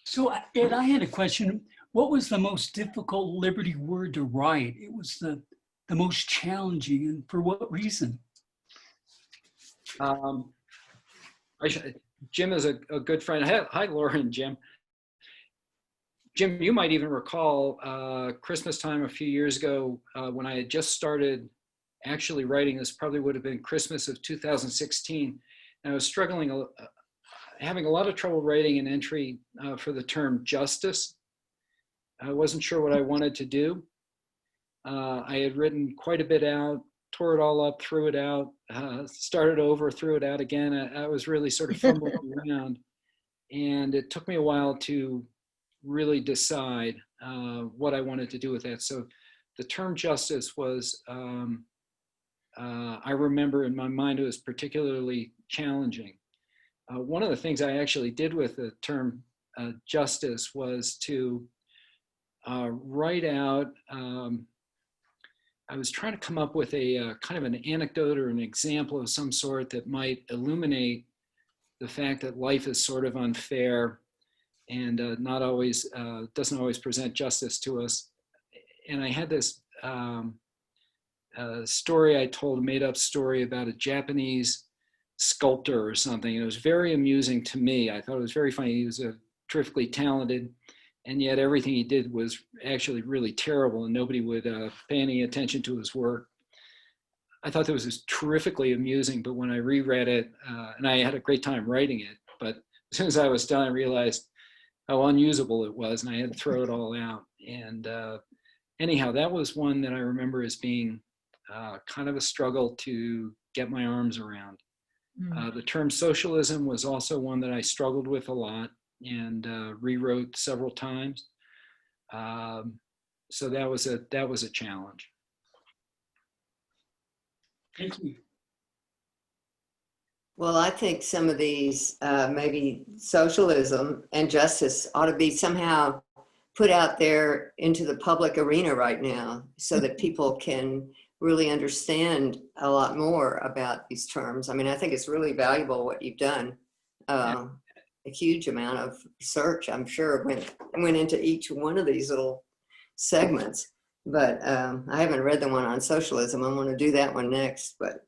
So, Ed, I had a question. What was the most difficult Liberty word to write? It was the most challenging, and for what reason? Jim is a good friend. Hi, Laura and Jim. Jim, you might even recall Christmas time a few years ago when I had just started actually writing. This probably would have been Christmas of 2016. And I was struggling, having a lot of trouble writing an entry for the term justice. I wasn't sure what I wanted to do. I had written quite a bit out, tore it all up, threw it out, started over, threw it out again. I was really sort of fumbling around. And it took me a while to really decide what I wanted to do with that. So the term justice was, I remember in my mind, it was particularly challenging. One of the things I actually did with the term justice was to write out, I was trying to come up with a kind of an anecdote or an example of some sort that might illuminate the fact that life is sort of unfair and not always, doesn't always present justice to us. and I had this story I told, a made up story about a Japanese sculptor or something. It was very amusing to me. I thought it was very funny. He was a terrifically talented, and yet everything he did was actually really terrible, and nobody would pay any attention to his work. I thought that was terrifically amusing, but when I reread it, and I had a great time writing it, but as soon as I was done, I realized how unusable it was, and I had to throw it all out. And anyhow, that was one that I remember as being kind of a struggle to get my arms around. The term socialism was also one that I struggled with a lot and rewrote several times. So that was a challenge. Thank you. Well, I think some of these, maybe socialism and justice ought to be somehow put out there into the public arena right now so that people can really understand a lot more about these terms. I mean, I think it's really valuable what you've done. A huge amount of research, I'm sure, went into each one of these little segments. But I haven't read the one on socialism. I'm going to do that one next. But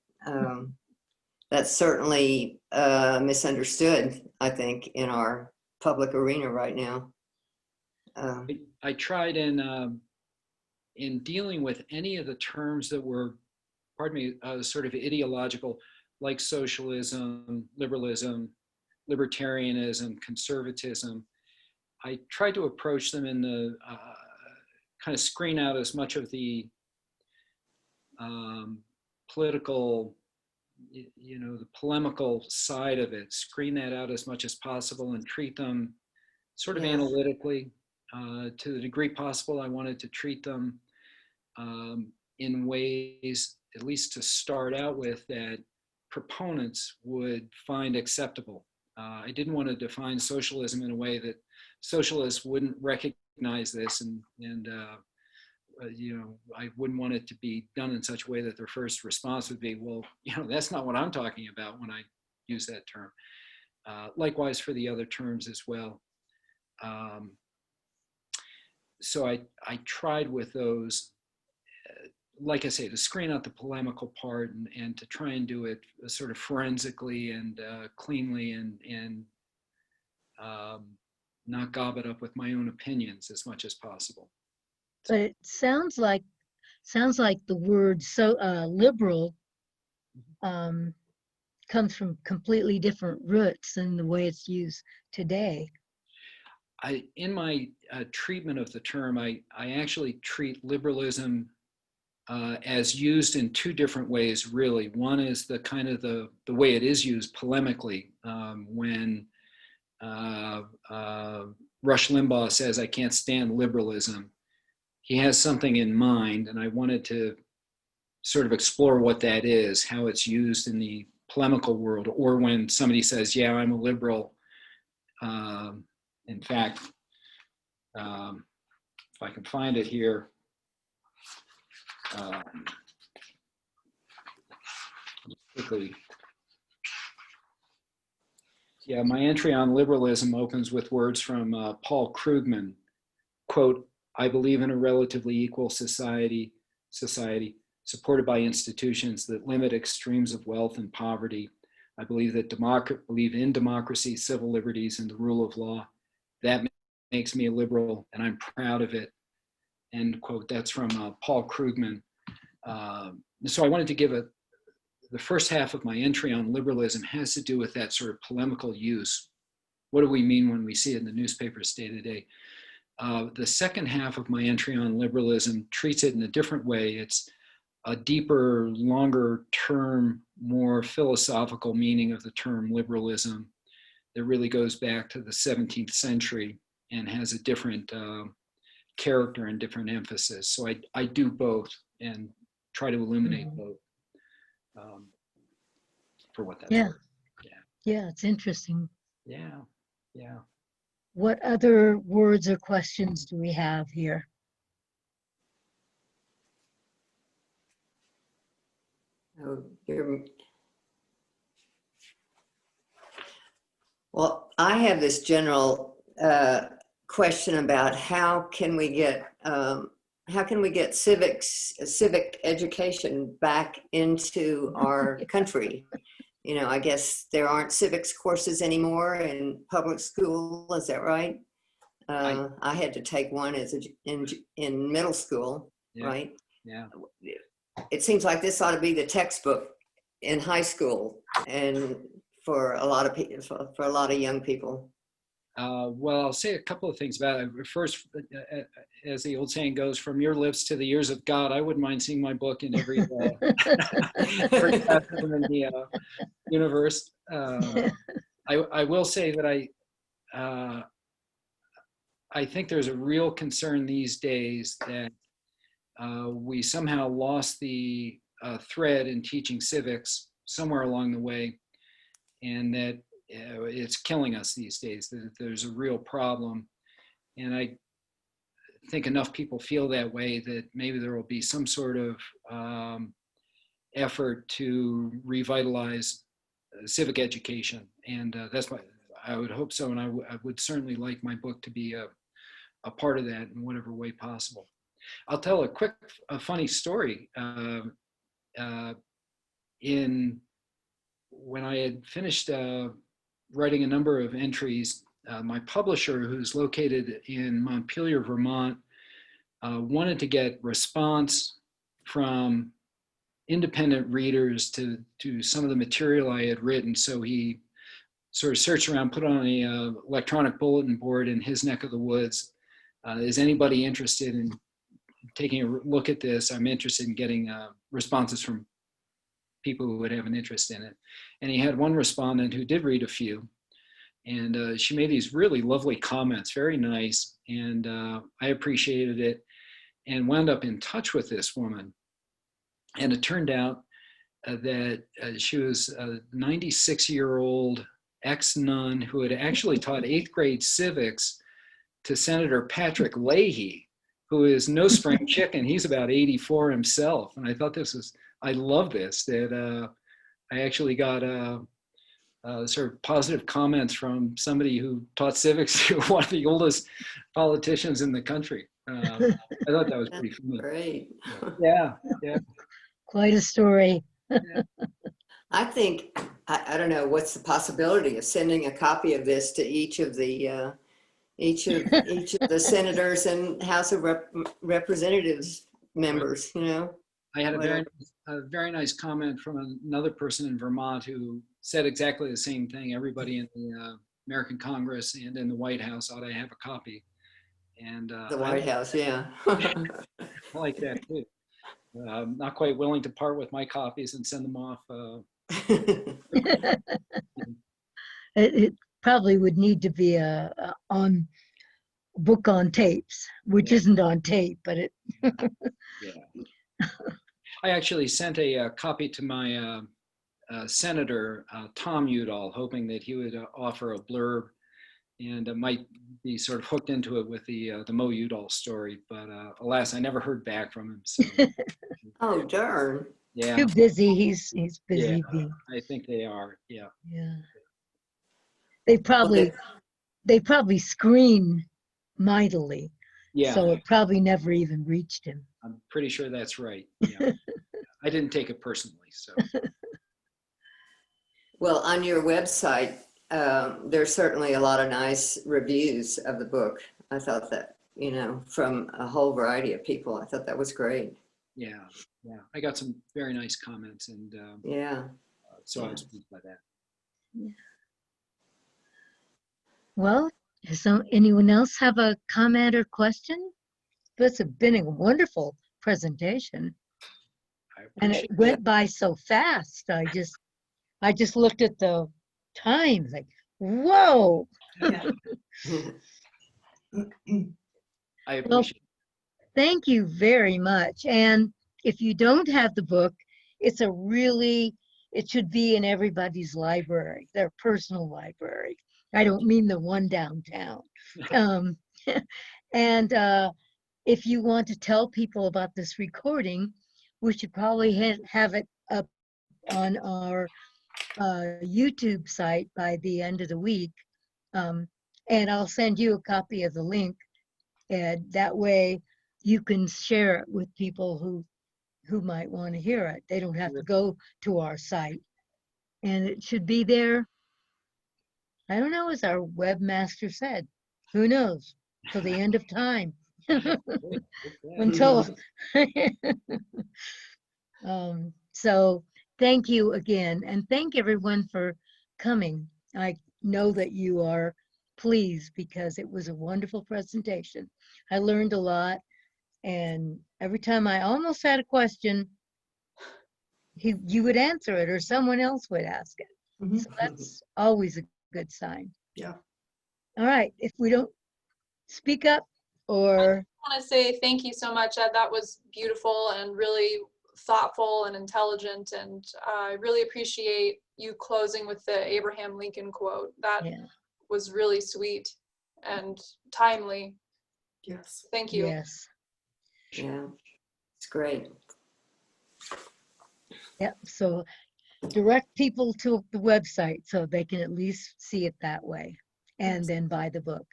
that's certainly misunderstood, I think, in our public arena right now. I tried in dealing with any of the terms that were, pardon me, sort of ideological, like socialism, liberalism, libertarianism, conservatism. I tried to approach them in the kind of screen out as much of the political, the polemical side of it, screen that out as much as possible and treat them sort of analytically. To the degree possible, I wanted to treat them in ways, at least to start out with, that proponents would find acceptable. I didn't want to define socialism in a way that socialists wouldn't recognize this, and I wouldn't want it to be done in such a way that their first response would be, well, that's not what I'm talking about when I use that term. Likewise for the other terms as well. So I tried with those, like I say, to screen out the polemical part and to try and do it sort of forensically and cleanly and not gob it up with my own opinions as much as possible. But it sounds like the word liberal comes from completely different roots than the way it's used today. In my treatment of the term, I actually treat liberalism as used in two different ways, really. One is the kind of the way it is used polemically, when Rush Limbaugh says, "I can't stand liberalism." He has something in mind, and I wanted to sort of explore what that is, how it's used in the polemical world, or when somebody says, "Yeah, I'm a liberal." In fact, if I can find it here, quickly. Yeah, my entry on liberalism opens with words from Paul Krugman, quote, "I believe in a relatively equal society supported by institutions that limit extremes of wealth and poverty. I believe in democracy, civil liberties, and the rule of law. That makes me a liberal, and I'm proud of it." End quote. That's from Paul Krugman. So I wanted to give the first half of my entry on liberalism has to do with that sort of polemical use. What do we mean when we see it in the newspapers day to day? The second half of my entry on liberalism treats it in a different way. It's a deeper, longer term, more philosophical meaning of the term liberalism that really goes back to the 17th century and has a different character and different emphasis. So I do both and try to illuminate both for what that's worth. Yeah, it's interesting. Yeah. What other words or questions do we have here? Well, I have this general question about how can we get how can we get civic education back into our country? You know, I guess there aren't civics courses anymore in public school. Is that right? I had to take one in middle school, Yeah. right? Yeah. It seems like this ought to be the textbook in high school and for a lot of people, for a lot of young people. Well, I'll say a couple of things about it. First, as the old saying goes, from your lips to the ears of God, I wouldn't mind seeing my book in every classroom in the universe. I will say that I think there's a real concern these days that we somehow lost the thread in teaching civics somewhere along the way, and that it's killing us these days, that there's a real problem. And I think enough people feel that way that maybe there will be some sort of effort to revitalize civic education. And that's why I would hope so. And I would certainly like my book to be a part of that in whatever way possible. I'll tell a funny story. When I had finished writing a number of entries, my publisher, who's located in Montpelier, Vermont, wanted to get response from independent readers to some of the material I had written. So he sort of searched around, put on a electronic bulletin board in his neck of the woods. Is anybody interested in taking a look at this? I'm interested in getting responses from people who would have an interest in it. And he had one respondent who did read a few. And she made these really lovely comments, very nice. And I appreciated it and wound up in touch with this woman. And it turned out that she was a 96-year-old ex-nun who had actually taught 8th grade civics to Senator Patrick Leahy, who is no spring chicken. He's about 84 himself. And I thought I love this, that I actually got sort of positive comments from somebody who taught civics to one of the oldest politicians in the country. I thought that was pretty funny. Great. Yeah. Quite a story. Yeah. I think, I don't know, what's the possibility of sending a copy of this to each of the senators and House of Representatives members, you know? I had a very nice comment from another person in Vermont who said exactly the same thing. Everybody in the American Congress and in the White House ought to have a copy. And The White House, yeah. I like that too. I'm not quite willing to part with my copies and send them off. It probably would need to be a book on tapes, which isn't on tape, but it. Yeah. I actually sent a copy to my Senator Tom Udall, hoping that he would offer a blurb, and might be sort of hooked into it with the Mo Udall story. But alas, I never heard back from him. So. Oh, darn. Yeah. Too busy. He's busy. Yeah, I think they are. Yeah. Yeah. They probably screen mightily. Yeah. So it probably never even reached him. I'm pretty sure that's right. Yeah. I didn't take it personally. So. Well, on your website, there's certainly a lot of nice reviews of the book. I thought that, you know, from a whole variety of people. I thought that was great. Yeah. I got some very nice comments, and yeah. So I was pleased by that. Yeah. Well, does anyone else have a comment or question? This has been a wonderful presentation, and it went by so fast. I just looked at the time, like, whoa. Yeah. I appreciate it. Thank you very much. And if you don't have the book, it should be in everybody's library, their personal library. I don't mean the one downtown. And if you want to tell people about this recording, we should probably have it up on our YouTube site by the end of the week. And I'll send you a copy of the link. And that way you can share it with people who might want to hear it. They don't have to go to our site. And it should be there, I don't know, as our webmaster said, who knows, till the end of time. Until so thank you again, and thank everyone for coming. I know that you are pleased because it was a wonderful presentation. I learned a lot, and every time I almost had a question, you would answer it or someone else would ask it. So that's always a good sign. Yeah. All right, if we don't speak up or I want to say thank you so much, Ed. That was beautiful and really thoughtful and intelligent, and I really appreciate you closing with the Abraham Lincoln quote. That yeah, was really sweet and timely. Yes. Thank you. yes. Yeah, it's great. Yep, so direct people to the website so they can at least see it that way and then buy the book.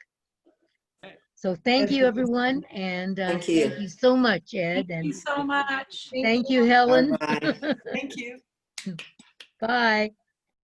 So thank you, everyone, and Thank you. thank you so much, Ed, Thank you and so much. thank you, Helen. Bye-bye. Thank you. Bye.